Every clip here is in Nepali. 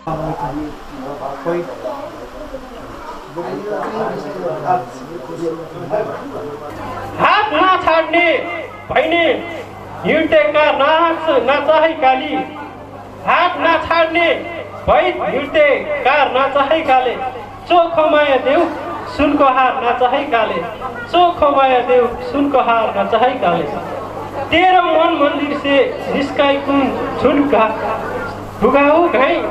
हात नछाड्ने भैने हिँडेका नचाहे काली, हात नछाड्ने भई हिँडेका नचाहे काले, चोखो माया देऊ सुनको हार नचाहे काले, चोखो माया देऊ सुनको हार नचाहे काले। तेरो मन मंदिर से निस्काई कुन झुनका भुगाऊ घाई,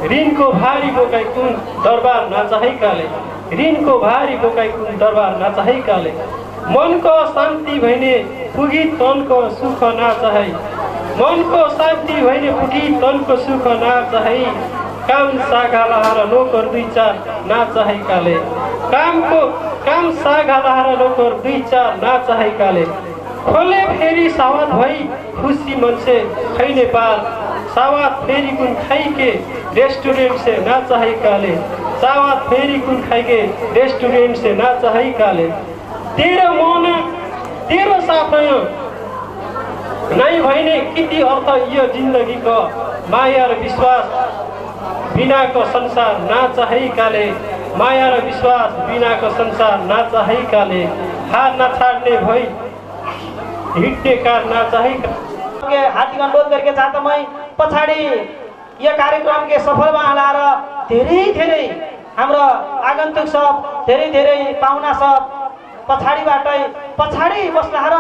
ऋण को भारी बोकाई कुन दरबार नचाहे काले, ऋण को भारी बोकाई कुन दरबार नचाहे काले। मन को शांति भैने पुगी तन को सुख ना चाहे, मन को शांति भैने पुगी तन को सुख ना चाहे। काम सागा लाएर नोकर दुई चार ना चाहे काले, काम सागा लाएर नोकर दुई चार ना चाहे काले। खोले फेरि सावत भई खुशी मन से खैने पार, सावत फेरि कुन खाई के रेस्टोरेंट से ना चाहे काले, सावत फेरि कुन खाई के रेस्टोरेंट से ना चाहे काले। तेरो मन तेरो साथ नहीं भैने किति अर्थ यो जिंदगी को, माया र विश्वास बिना को संसार ना चाहे काले, माया र विश्वास बिना को संसार ना चाहे काले। हार न छाड़ने भई हिट्टे कार ना चाहे के हार्दिक अनुरोध करके चाहता मैं पछाड़ी यो कार्यक्रम के सफल बनाएर धेरै हाम्रो आगन्तुक सब धेरै पाहुना सब पछाडी बस्ला र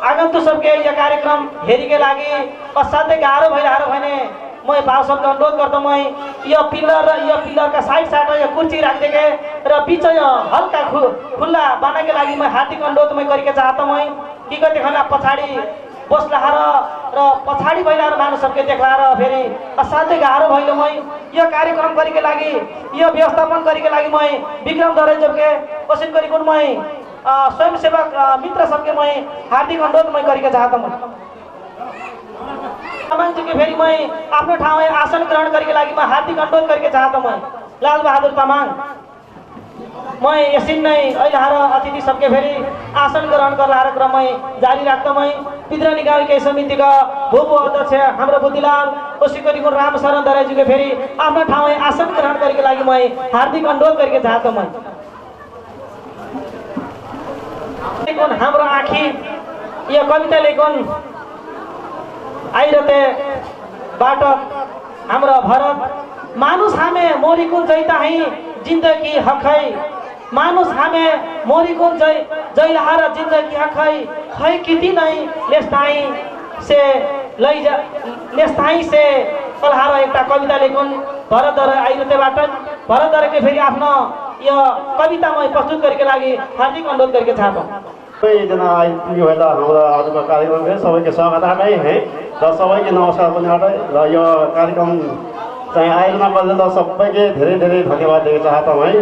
आगन्तुक सबके यो कार्यक्रम हेरिके लागि असाध्यै गाह्रो भइरहेको भने मैं भाव सबका अनुरोध गर्दा मैं यो पिलर र यो पिलर का साइड यो कुर्सी राखिदिए र बीच हल्का खुल्ला बनाके लागि मैं हार्दिक अनुरोध मैं करके चाहता मैं कि कति खना पछाडी बस्ला र पछाडी भइला मानुस सबके देखला र फेरि असाध्यै गाह्रो भइलो मैं यो कार्यक्रम गरेको लागि यो व्यवस्थापन गरेको लागि मैं विक्रम दराई सबके कोशिश गरेको मैं स्वयंसेवक मित्र सबके मैं हार्दिक अनुरोध मैं गरेको चाहता मैं तामाङजी फेरि मैं आफ्नो ठाउँमा आसन ग्रहण गरेको लागि मैं हार्दिक अनुरोध गरेको चाहता मैं लाल बहादुर तामाङ मैं यसरी नै अहिले हार अतिथि सबके फेरि आसन ग्रहण गराएर क्रम मैं जारी राख्दा मैं पिद्रनी गाउँ इकाइ समितिका भूप अध्यक्ष हाम्रो बुद्धिलाल ओसिकरीको राम शरण दराईजीको फेरि आफ्नो ठाउँमा आसन ग्रहण गरेको लागि मैं हार्दिक अनुरोध गरेको चाहता मैं हाम्रो आँखी यो कविता लेखन आइरते बाट हाम्रो भरत मानुस हामे मोरीकुल जैता है जिंदगी हखै, मानुस हामे मोरीकुल जैलहार जिंदगी हखै, खै किति नै लेस्ताई से कलहार एउटा कविता लेखुन भरतद्वारा आइरतेबाट भरतद्वारा के फेरि आफ्नो यो कविता मैं प्रस्तुत गरेको लागि हार्दिक अनुरोध गरेको चाहन्छु। सबैजना आइपुग्यो होला हाम्रो आजको कार्यक्रममा सबैको स्वागत है र सबैको नमस्कार पनि र यो कार्यक्रम चाहिँ आयोजना गर्दा सबैके धेरै धन्यवाद दिन चाहता हूँ है।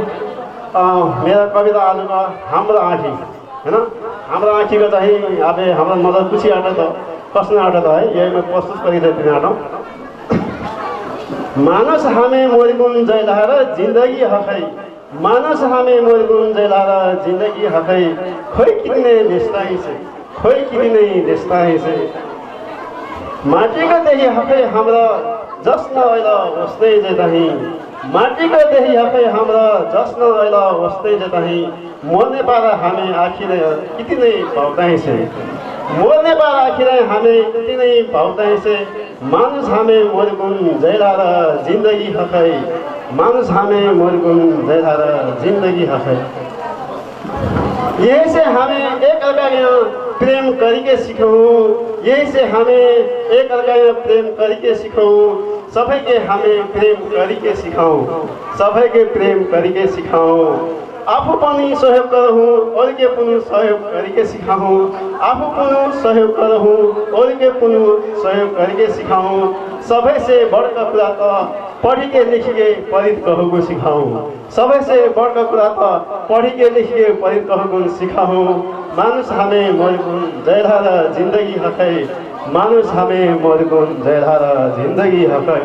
मेरा कविता आजको हाम्रो आँखी हैन, हाम्रो आँखीको चाहिँ अब हाम्रो नजर खुसी आँट त कस्न आँट त है यही मैं प्रस्तुत गरिदिने आँट। मानस हामी मोरिकुन जैलाएर जिन्दगी हखै, मानस हामी मोरिकुन जैलाएर जिन्दगी हखै, खोइ किने देशताई से, खोइ किने देशताई से। माटीको देखि हखै हाम्रो जस्न अहिले वस्तै जताही, माटीको देखि हखै हाम्रो जस्न अहिले वस्तै जताही। मर्ने पारा हामी आखिर किति नै भाउताई से, मर्ने पारा आखिर हामी किति नै भाउताई से। मानुस हामी मोरगुन जैलाएर जिन्दगी हखै, मानुस हामी मोरगुन जैलाएर जिन्दगी हखै। यही से हमें एक अर्का प्रेम करके सीखूं, यही से हमें एक अर्का प्रेम करके सीखूं, सबै के हमें प्रेम करके सिकाऊं, सबै के प्रेम करके सिकाऊं। आफू पनि सहयोग गरौँ अरू के पनि सहयोग करके सिकाऊं, आफू पनि सहयोग गरौँ अरू के पनि सहयोग करके सिकाऊं। सबै से बड़का कुरा त पढिके लेखिके पढित कहूँ सिकाऊं, सबै से बड़का कुरा त पढिके लेखिके पढित कहूँ सिकाऊं। मानुस हमें मरगुन जैलाएर जिन्दगी हकै, मानुस हमें मरगुन जैलाएर जिन्दगी हकै।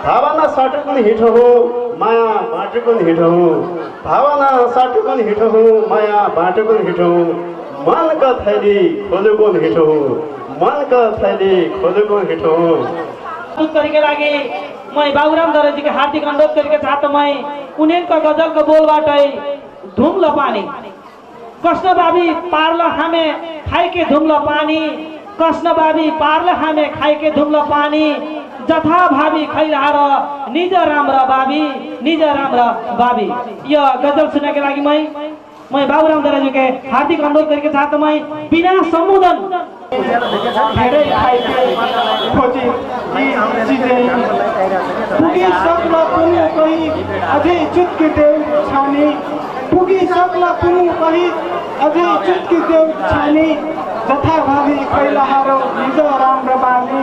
भावना साटुकुन हिँडो हो माया बाटुकुन हिँडो हो, भावना साटुकुन हिँडो हो माया बाटुकुन हिँडो। मन का थैली खोलुकुन हिँडो हो, मनका थैली खोलेको हिठो अनुरोध गरेको लागि मैं बाबुराम दरेजीको हार्दिक अनुरोध गरेको चाहत मैं उनीहरूको गजलको बोलबाटै धुम्ल पानी कृष्ण बाबी पार्ल हामे खाइके धुम्ल पानी कृष्ण बाबी पार्ल हामे खाइके धुम्ल पानी जथा भावी खैलार निज राम्र बाबी निज राम्र बाबी। यो गजल सुनेको लागि मैं बाबुराम दरेजीको हार्दिक अनुरोध गरेको चाहत मैं बिना सम्बोधन धेरै खाइके खोजी यी चिजै पुगी सक्ला पुनु कहीँ अझै चुटकी देऊ छानी पुगी सक्ला पुनु कहीँ अझै चुटकी देऊ छानी जथा भावी कैलाहारो निज राम्रो बानी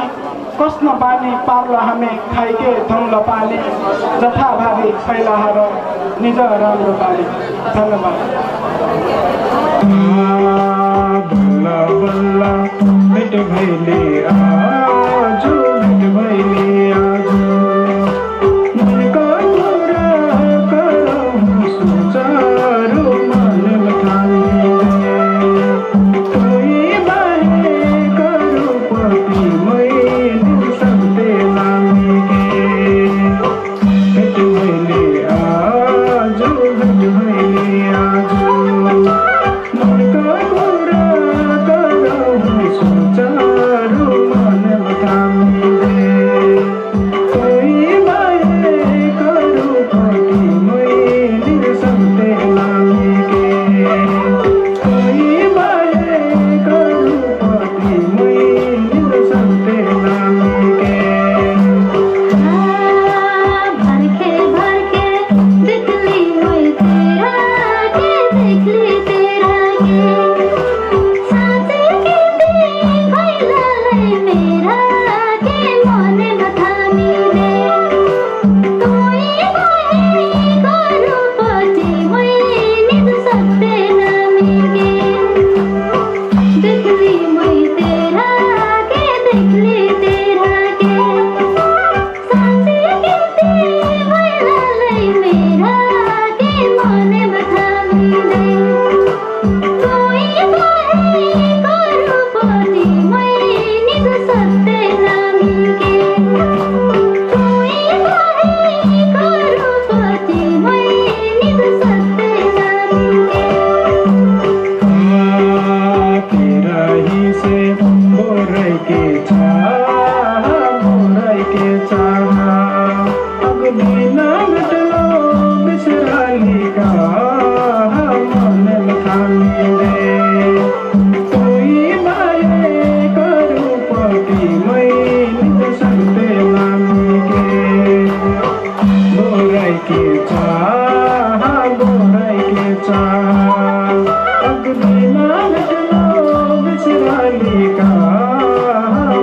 कस्न बानी पार्ल हामी खाइके धुम्ल पानी जथा भावी कैलाहारो निज राम्रो बानी। धन्यवाद। बल्ला बल्ला मिट भैले आजो मिट भैले आजो मनका कुरा करौँ सुचारो मन ठानी कोही बाहे करो पति मैले सबते नामी के मिट भैले आजो मिट भैले आजो मनका कुरा करौँ सुचारो मन ठानी कोही बाहे करो पति मैले सबते नामी के कोही बाहे करो पति मैले सबते नामी के। भरके भरके दिखली हुई तेरा के दिखली तेरा के साथे के भैला मेरा के मन मथामी दे कोई बाहे करो पति मैं निज सबते नामी के दिखली मैं तेरा के दिखली तेरा के साथे के भैला मेरा के मन मथामी दे कोई बाहे करो पति मैं निज सबते नामी के कोई बाहे करो पति मैं निज सबते नामी के। तेरा ही से मोरै के चाह अगली ना घटलो बिसराली का मन ठानी दे कोई बाहे करो पति मैं निज सबते नामी के मोरै के चाह अगली ना घटलो बिसराली का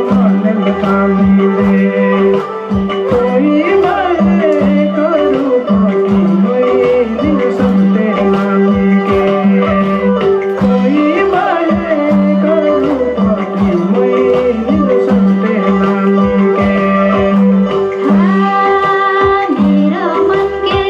मन ठानी दे कोई बाहे करो पति मैं निज सबते नामी के कोई बाहे करो पति मैं निज सबते नामी के। मेरा मन के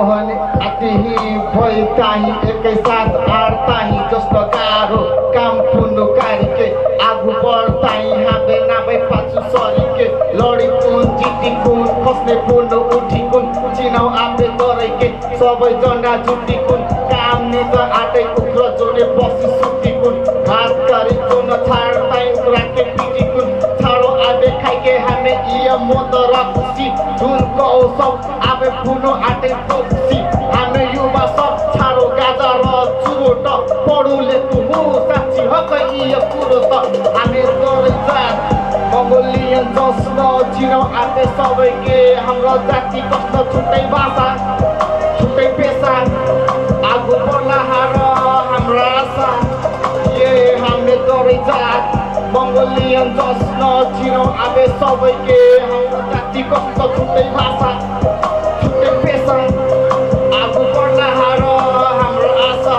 मोहन अतिही भई ताही एकैसाथ आडताही जस्तो गाह्रो काम पुन्नु कारिके आगु बढ्ताही हाबे नाबे पाछु सरिके लडी कुन जिटी कुन फस्ने पुन्नु उठी कुन चिनाउ आफे गरेके सबै जना जुटी कुन काम नि त आटे उग्र जोडे बसी सुती कुन हात गरी कुन छाड्ताही राखे पिटी कुन छाडो आबे खाइके हामे इया मोत रक्सी जुन कौसब आबे पुनो आटे फोक्सी हामे युवा सब छाडो गाजा र चुरोट पढुले तुमु साक्षी हक इया कुरो त हामी गरे जात मङ्गोलियन जस्न चिनाउ आटे सबैके हाम्रो जाति कस्तो छुट्टै भाषा छुट्टै पेसा आगो पर्ला हार हाम्रो आशा ये हामीले गरे जात मङ्गोलियन जस्न चिनाउ आटे सबैके हाम्रो जाति कस्तो छुट्टै भाषा छुट्टै पेसा आगो पर्ला हार हाम्रो आशा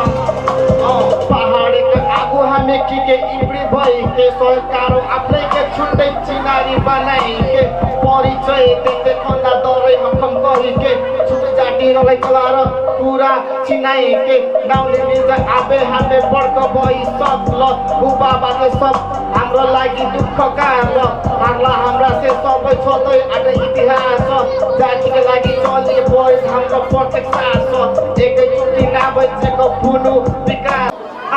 पहाडेको आगो हामी के इब्री भइके सरकारो आफ्नैके छुट्टै चिनारी बनाइके परिचय देख्दै खन्दा दरै हकम गरिके छुट्टै जाति रलाई कलार पुरा चिनाइके गाउँले मिल्दा आबे हाबे बर्क भई सब ल बुबाबाले सब हाम्रो लागि दुःख काम पार्ला हाम्रा से सबै छोदै आटे इतिहास जातिको लागि चले भए हाम्रो प्रत्येक सास एकैचोटि नाबेको पुनु विकास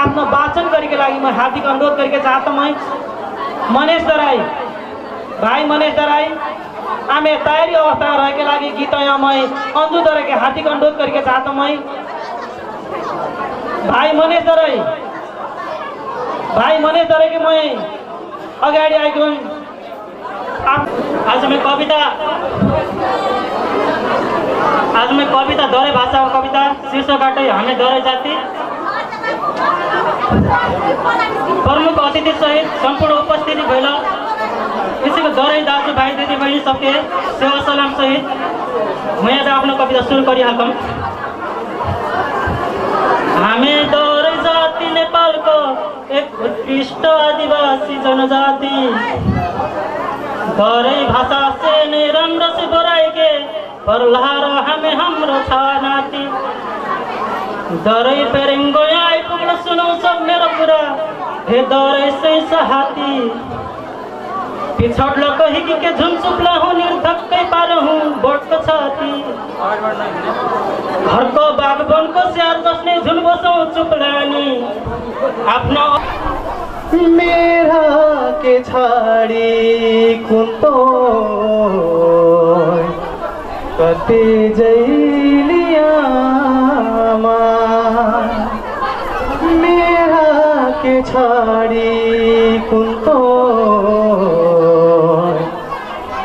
आफ्नो वाचन गरेको लागि म हार्दिक अनुरोध गरेको चाहता मैं मनेश दराई भाई मनेश दराई आमे तयारी अवस्था रहेको लागि गीत यहाँ मैं अंजू दराई के हार्दिक अनुरोध गरेको चाहता मैं भाई मनेश दराई के मैं अगाडि आएको आज मैं कविता दौरे भाषा कविता शीर्षकाटै हामी दौरे जाति प्रमुख अतिथि सहित संपूर्ण उपस्थिति भेला किसीको दौरे दाजु भाइ दिदी बहिनी सबके सेवा सलाम सहित म यहाँ आफ्नो कविता सुरु गरिहालौँ। हामी दौरे जाति नेपालको एक उत्कृष्ट आदिवासी जनजाति दौरे भाषा से नै राम्रो से बोराइके परलहार हामी हाम्रो छ नाति दरै पेरेङ्गो यहाँ आइपुग्न सुनौ सब मेरो कुरा हे दरै से सहाती पिछड्लो कहिकी के झुमचुप्ला हुँ निर्धक्कै पार हुँ बोटको छाती घरको बागवनको स्याहार जसले झुन बसौँ चुप्लानी आफ्नो मेरा के छाडी कुन्तो कति जैलियामा मेरा के छाडी कुन्तो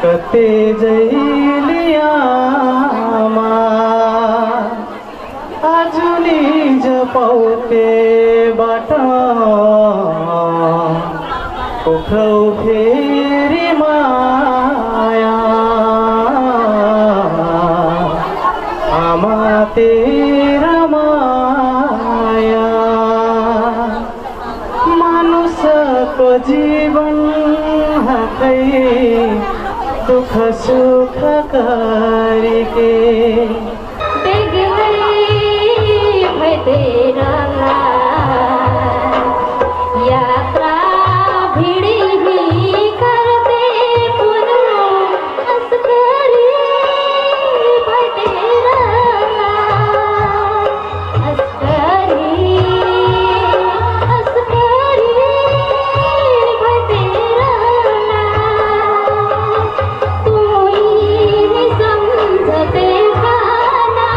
कति जैलियामा आज निज पाउते बाटा उख्रौ फेरि माया आमा तेरा माया मानुषको जीवन हातै दुःख सुख गरिके तेरा यात्रा भिड़ी ही करते पुनः अस्करी भाई तेरा अस्करी भाई तेरा तू ही समझते खाना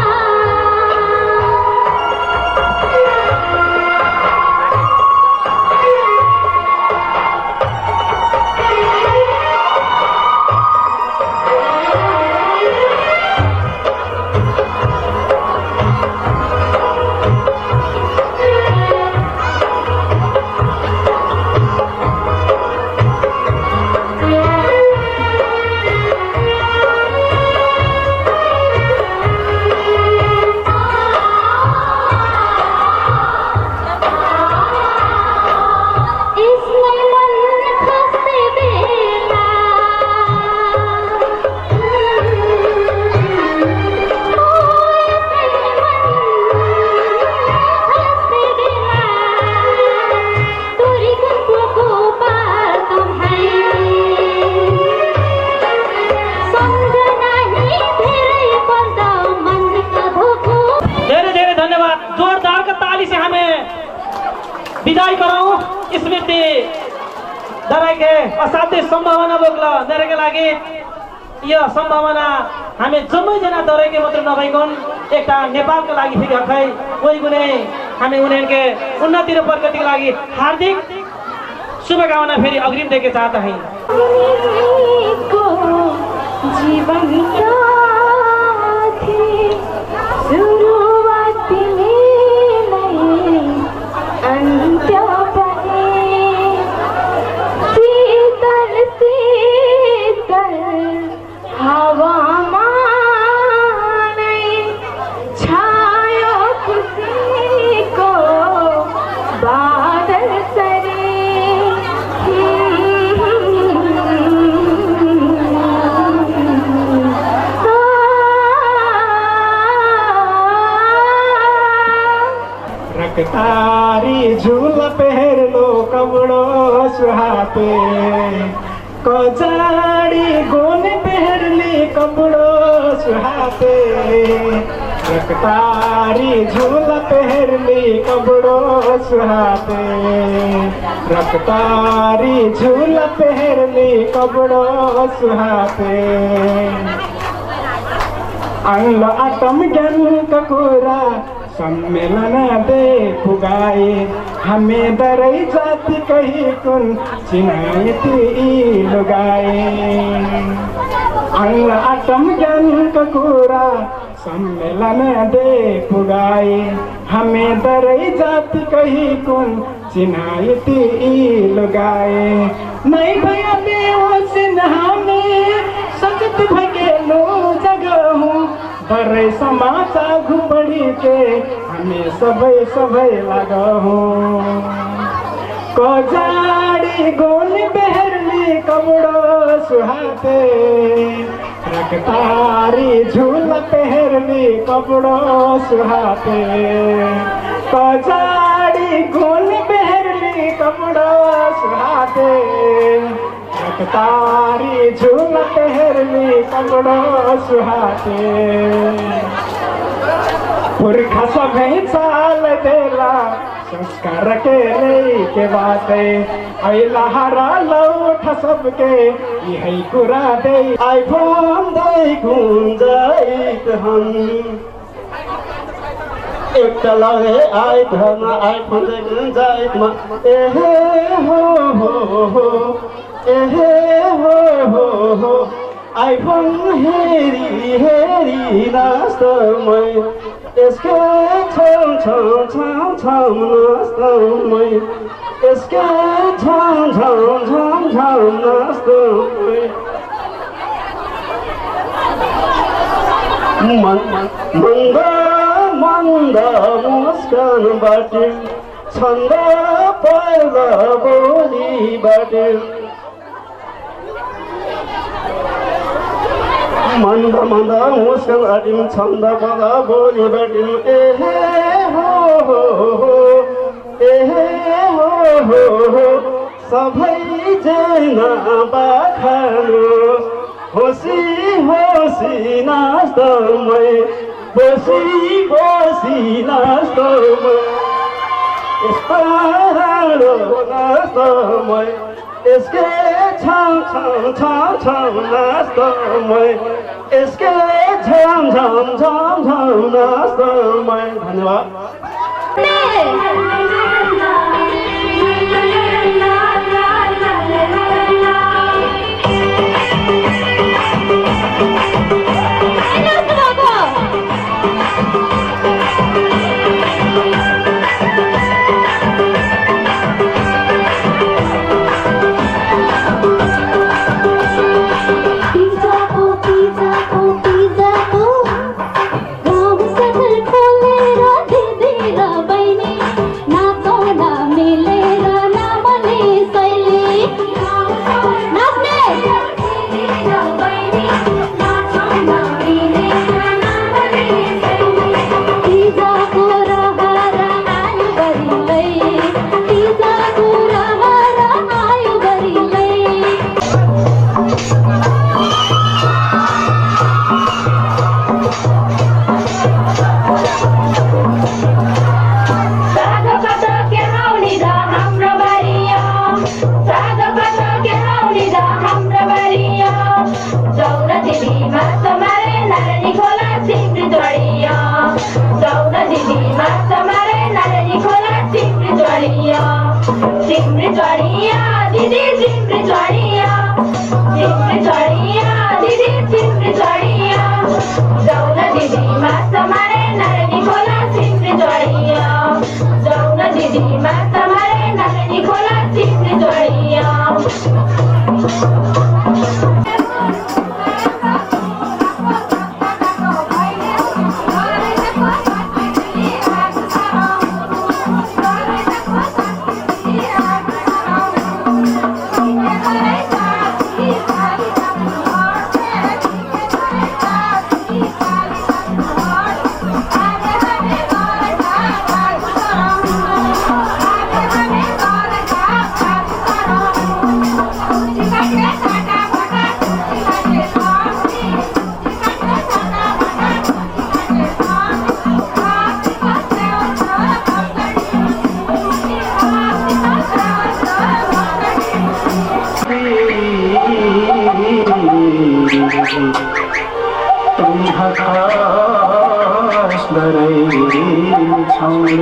विदाई गराउँ स्मृति दराईके असाध्य सम्भावना बोक्ला मेरोका लागि यो सम्भावना हामी जम्मैजना दराईके मात्र नभइकन एउटा नेपालको लागि फेरि खै कोही कुनै हामी उनीहरुके उन्नति र प्रगतिको लागि हार्दिक शुभकामना फेरि अग्रिम देखे चाहता है जीवन साथी शुरुआत में नहीं अंत्य बने शीतल शीतल हवा छायो खुशी को बादल सरे रखतारी झूल पहर लो कपड़ो सुहाते कचाड़ी गोन पहर ली कपड़ो सुहाते रखतारी झूल पहर ली कपड़ो सुहाते रखतारी झूल पहर ली कपड़ो सुहाते अंगलो आटम ज्ञान ककुरा सम्मेलन दे पुगाए हमें दरई जाति कही कुन चिनायती लुगाए अंग आटम ज्ञान ककुरा सम्मेलन दे पुगाए हमें दरई जाति कही कुन चिनायती लुगाए नहीं भैया बेहोसिन हमें सचत भगेलो जगह हूँ बड़े समाचार घुपड़ी के हमें सबे सबे लगा हूँ कोजाड़ी गोल बहरली कपड़ो सुहाते रखतारी झूल पहरली कपड़ो सुहाते कोजाड़ी गोल बहरली कपड़ो सुहाते रखतारी झूल पहरली कपड़ो सुहाते पुरखा सभे चाल देला संस्कार के ले के बाते ऐला हरा लौठ सबके यही कुरा दे आइफोन दे गुंजाइत हम एक लगे आइत हम आइफोन दे गुंजाइत म एहे हो एहे हो आइफोन हेरी हेरी नास्तमै यसके छम छम छम छम नास्तमै यसके छम छम छम छम नास्तमै मन्द मन्द मुस्कानबाट छन्द पर्दा बोलीबाट मन्द मन्द मुस्कानबाट छन्द पर्दा बोलीबाट एहे हो एहे हो सबै जना बाखानु होसी होसी नास्तमै बसी बसी नास्तमै यस्तो राम्रो नास्तमै यसके छम छम छम छम नास्तमै यसके झम झम झम झम नास्तमै धन्यवाद गाउँ सहर खोलेर दिँदै र बहिनी दिदी माछ मारे नारायणी खोला सिमरी जोडिया जाउन दिदी माछ मारे नारायणी खोला सिमरी जोडिया दिदी सिमरी जोडिया दिदी सिमरी जोडिया जाउन दिदी माछ मारे नारायणी खोला सिमरी जोडिया जाउन दिदी माछ मारे नारायणी खोला सिमरी जोडिया तुम हताश डरे छौरी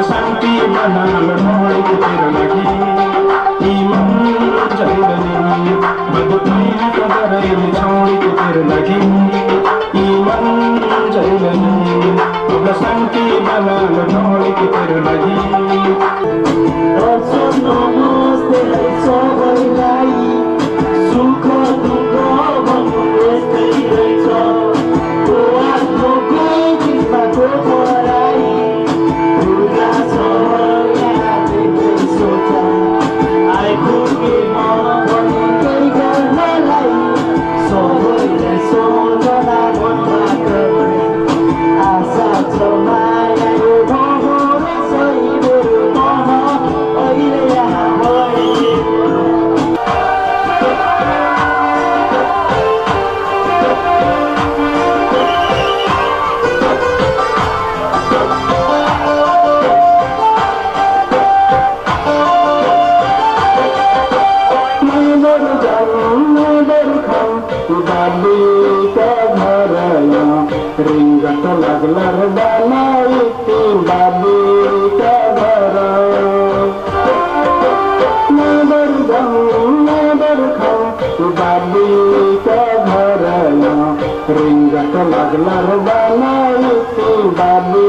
शांति बना लड़ोड़ के तेरा लगी छोड़ के तेरे लगी ईमान जलनी अब शांति बना छोड़ के तेरे लगी सुख दुख रिंगट लगलर बनाई बाबू का घर नगर जाऊं नगर खाऊं बाबू का घर रिंगट लगलर बनाई बाबू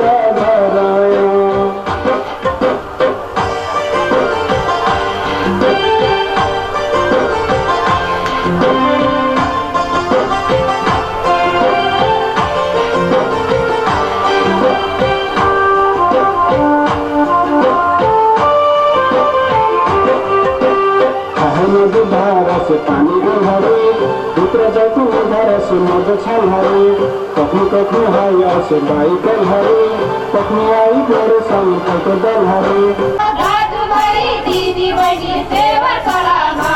का घर से पानी भरे उतर जातु धारा से मज छल हरे कखनु हाया से बाइक हरे कखनु आई घर संकट दल हरे दादु भाई दीदी बहिनी सेवा करामा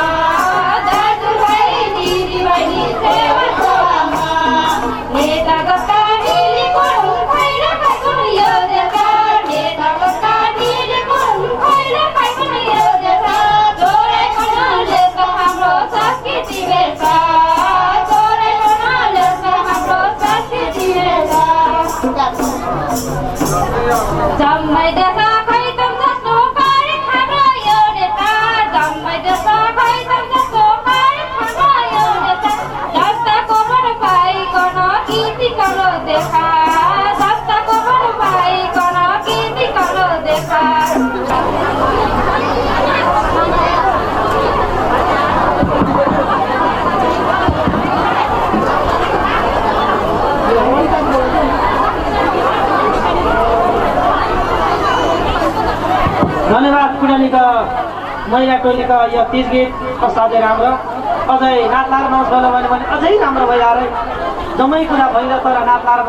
दादु भाई दीदी बहिनी सेवा करामा नेता गता नीली कोण खैरा काकुन यो देता नेता गता नीली कोण खैरा काकुन यो देता जोरे कनाले हाम्रो संस्कृति बेसा जोरे कनाले हाम्रो संस्कृति बेसा जम्मै देशा खैतम जस्तो कार्य हाम्रो यो नेता जम्मै देशा खैतम जस्तो कार्य हाम्रो यो नेता जस्ताको मन पाइकन गीति करो देखा जस्ताको मन पाइकन गीति करो देखा धन्यवाद कुडालीका महिला टोलीका यो तीज गीत असाध्यै राम्रो अझै नाच लाएर नाच भयो भने अझै राम्रो भइहाल्यो जम्मै कुरा भइरह तर नाच लाएर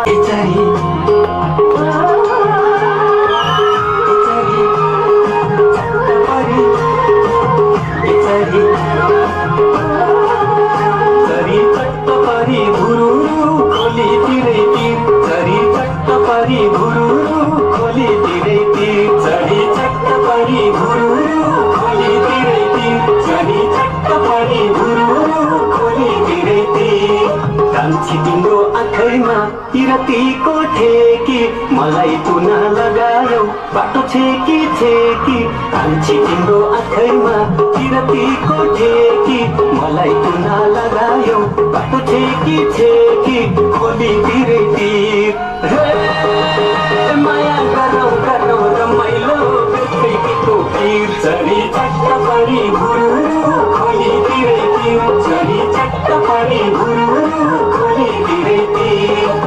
चरी चरी चट्ट परी भुरुरु खोली तिरै तिर चरी चट्ट परी भुरुरु खोली तिरै तिर चरी चट्ट परी भुरुरु खोली तिरै तिर चरी चट्ट परी भुरुरु खोली तिरै तिर कान्छी तिम्रो आँखैमा किरतीको ठेकी मलाई तुना लगायौ बाटो छेकी छेकी कान्छी तिम्रो आँखैमा किरतीको ठेकी मलाई तुना लगायौ बाटो छेकी छेकी खोली तिरै तिर माया गरौँ गरौँ रमाइलो बेच्दै गीतको पिर चरी चट्ट परी भुरुरु खोली तिरै तिर चरी चट्ट परी भुरुरु खोली तिरै तिर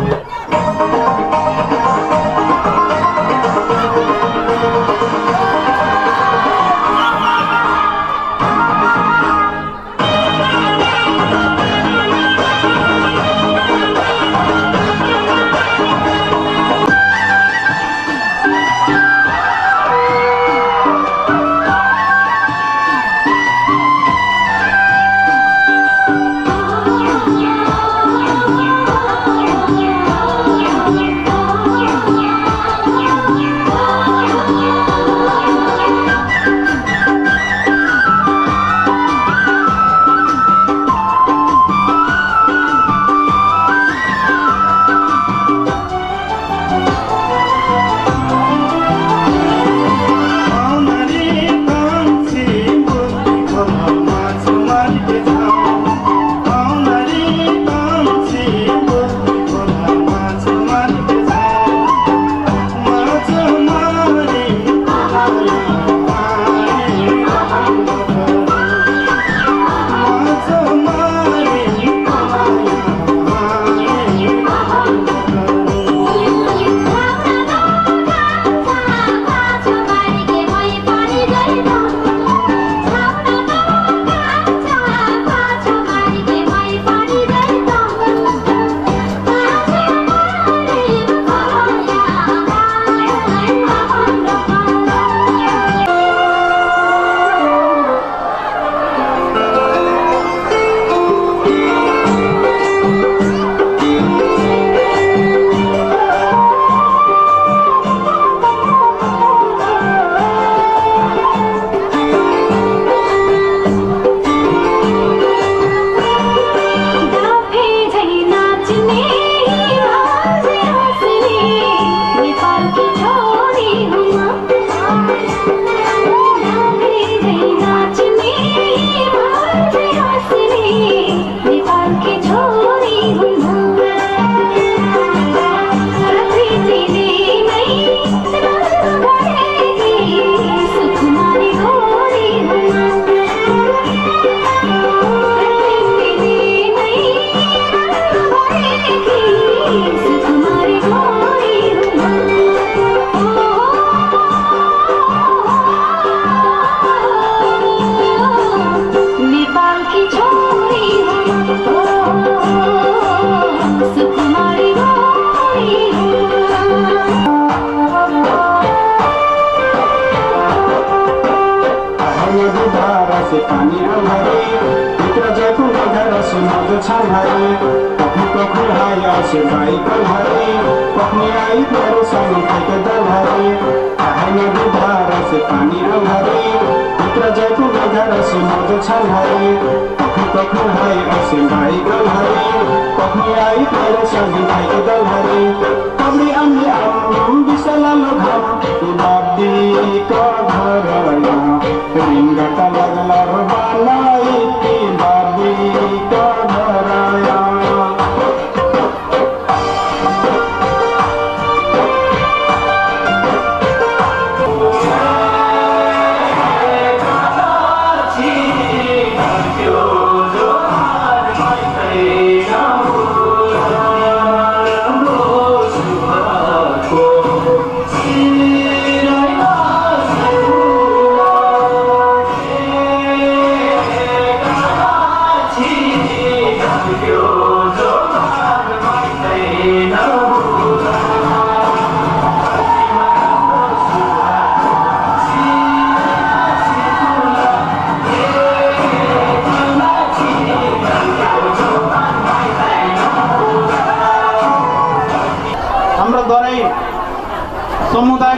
See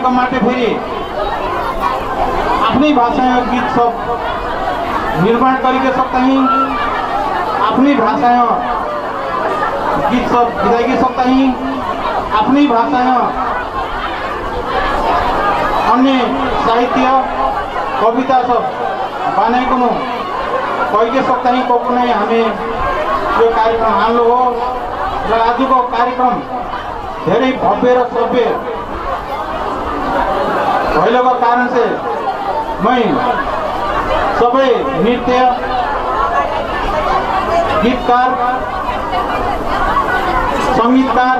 का माटे फेरि आफ्नै भाषा गीत सब निर्माण करके सकता ही अपनी भाषा गीत सब गाइके सकता ही अपनी भाषा अन्य साहित्य कविता सब बनाइकन कहिके सक्दा ही को कुनै हामी यो कार्यक्रम हाल्नु हो र आजको कार्यक्रम धेरै भव्य र सभ्य भइलोको कारण से मैं सबै नृत्य गीतकार संगीतकार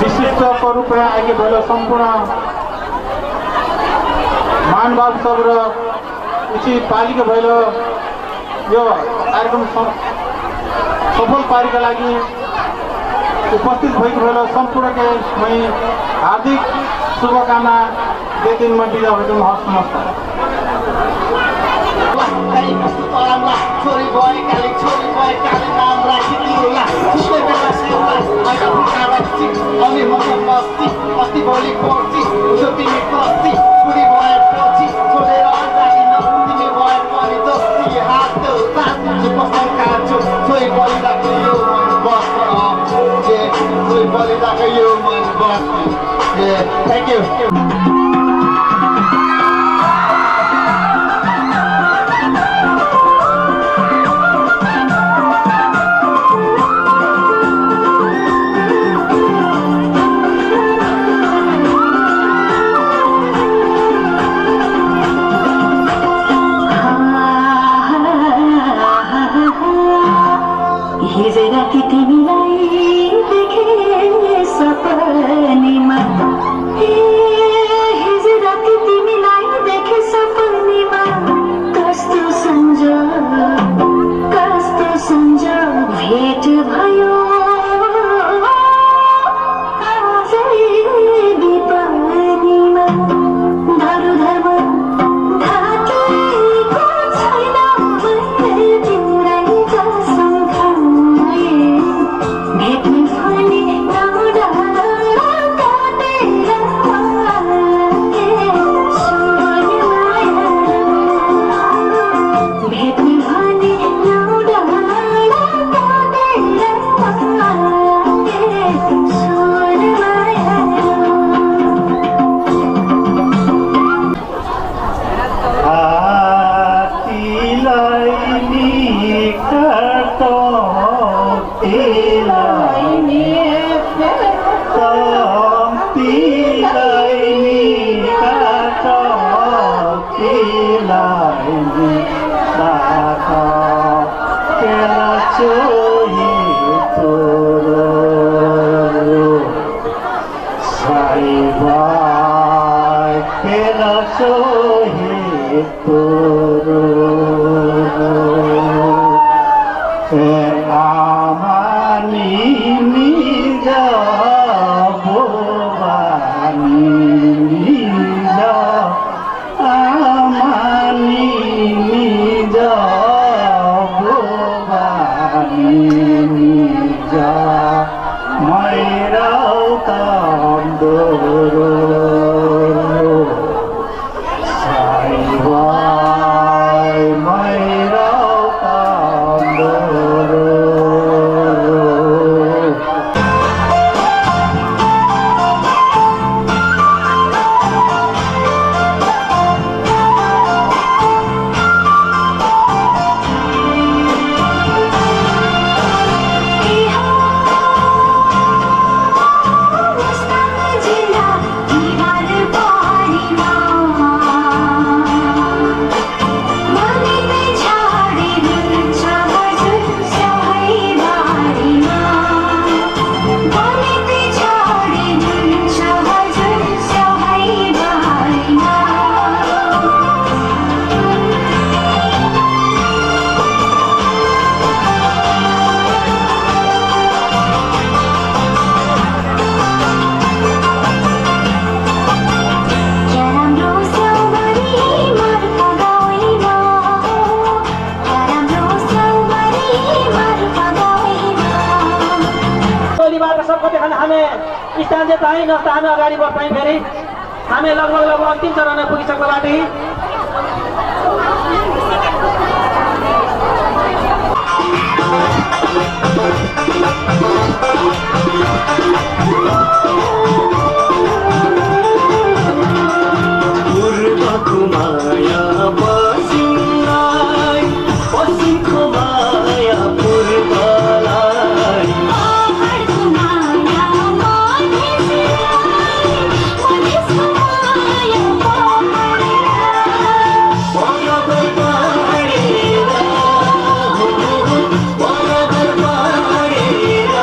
विशिष्टको रूपमा आगे भएर सम्पूर्ण महानुभाव सब र उचित पालिका भएर यो कार्यक्रम सफल पारीका लागि उपस्थित भएको भएर सम्पूर्णकै मैं हार्दिक शुभकामना देते म बिदा भएको हस् नमस्कार। छोरी भयो काली छोरी भयो काली नाम राखिदिउला छुट्टै बेला सेउला आइका भुका रक्सी अनि मसँग मस्ती अस्ति भोलि पर्ची जो तिमी कस्ती बुढी भए पछि छोडेर अगाडिन तिमी भए पनि दस्ती हात तातो कसम काछु छोरी बलिदाको यो मन बस्छ जे छोरी बलिदाको यो मन बस्छ जे थ्याङ्क यू। Bye. पाएँ न त हामी अगाडि बढ्छौँ फेरि हामी लगभग अन्तिम चरणमा पुगिसक्नु बाटे पूर्वको माया पश्चिमलाई पश्चिमको माया पूर्वलाई पहाडको माया मधेसलाई मधेसको माया बराबर पारेर बराबर पारेर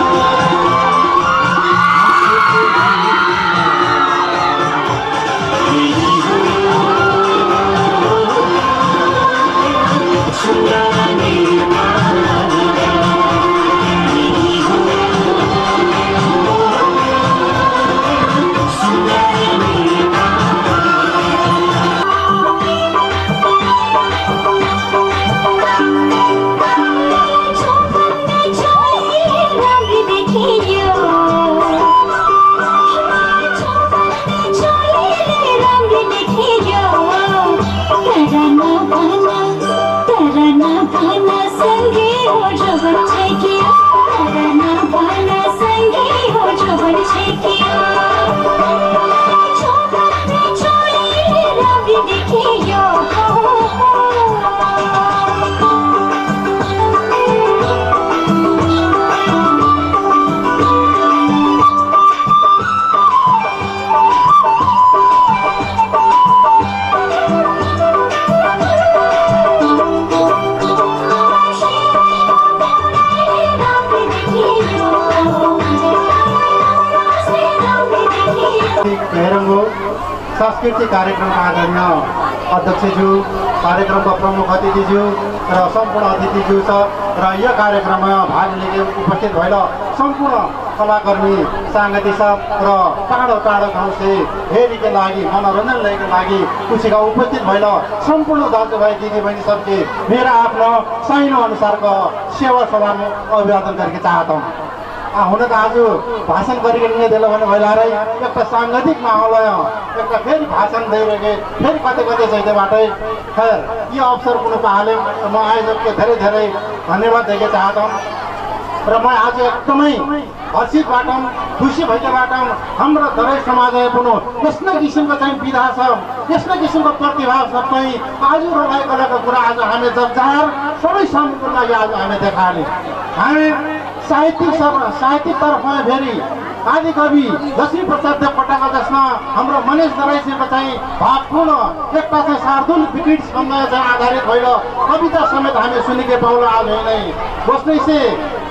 सांस्कृतिक कार्यक्रमका आदरणीय अध्यक्षज्यू कार्यक्रमका प्रमुख अतिथिज्यू र सम्पूर्ण अतिथिज्यू छ र यो कार्यक्रममा भाग लिएर उपस्थित भएर सम्पूर्ण कलाकर्मी साङ्गीतिक सब र टाढो टाढो गाउँ से हेरीको लागि मनोरञ्जन लिएको लागि खुसीका उपस्थित भएर सम्पूर्ण दाजुभाइ दिदीबहिनी सबके मेरा आफ्नो साइनो अनुसारको सेवा सलाम अभिवादन गरेको चाहता हूँ। हुन त आज भाषण गरिकन दिलो भने भइला रे एउटा साङ्गीतिक माहौल एउटा फेरि भाषण दिइरहे फेरि कतै कतै छैटबाटै खैर यो अवसर पुनः पाले म आयोजकके धेरै धेरै धन्यवाद दिन चाहता र म आज एकदमै हर्षित बाटौँ खुसी भएको बाटौँ हाम्रो दरै समाजले पुनः यस्तो किसिमको चाहिँ विधा छ यस्तो किसिमको प्रतिभा छ चाहिँ आज रोलाइ गरेको कुरा आज हामी जगजार सबै समूहको लागि आज हामी देखाले हामी साहित्यिक तर्फमा फेरि आदिकवि लक्ष्मीप्रसाद देवकोटाको जसमा हाम्रो मनिष दराईसिंहको चाहिँ भावपूर्ण एकता चाहिँ शार्दुल विकृतसँग चाहिँ आधारित भएर कविता समेत हामी सुनेको पाउला आज नै बस्दै से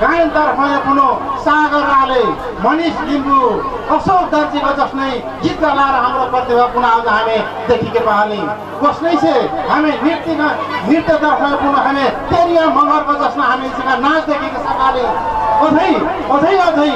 गायन तर्फमा पुनः सागर राले मनिष लिम्बू अशोक दर्जीको जसनै गीत गाएर हाम्रो प्रतिभा पुनः आज हामी देखेको पाले बस्दै से हामी नृत्य तर्फमा पुनः हामी तेरिया मगरको जसमा हामी नाच देखेको सकाले अझै अझै अझै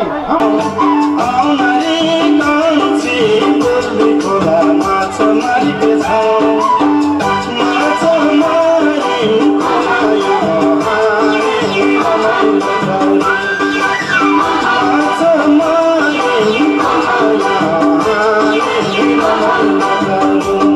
Bye.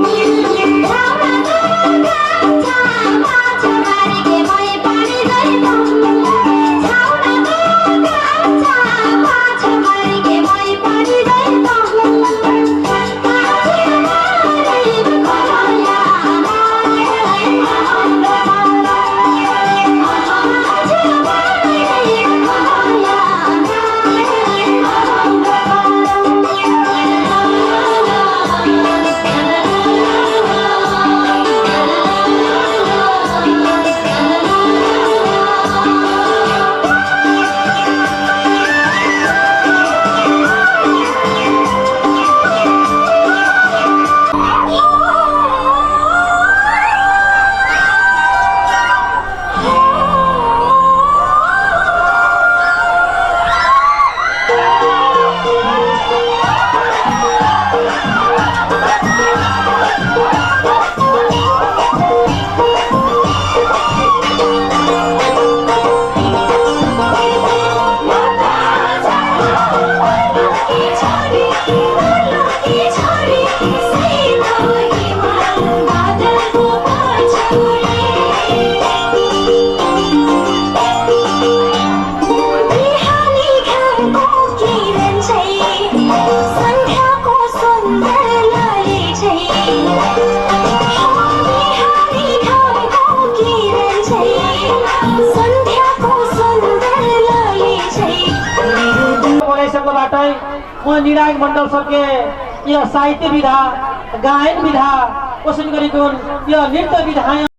म निर्णायक मण्डल सबके यह साहित्य विधा गायन विधा पोषण गरेको यह नृत्य विधा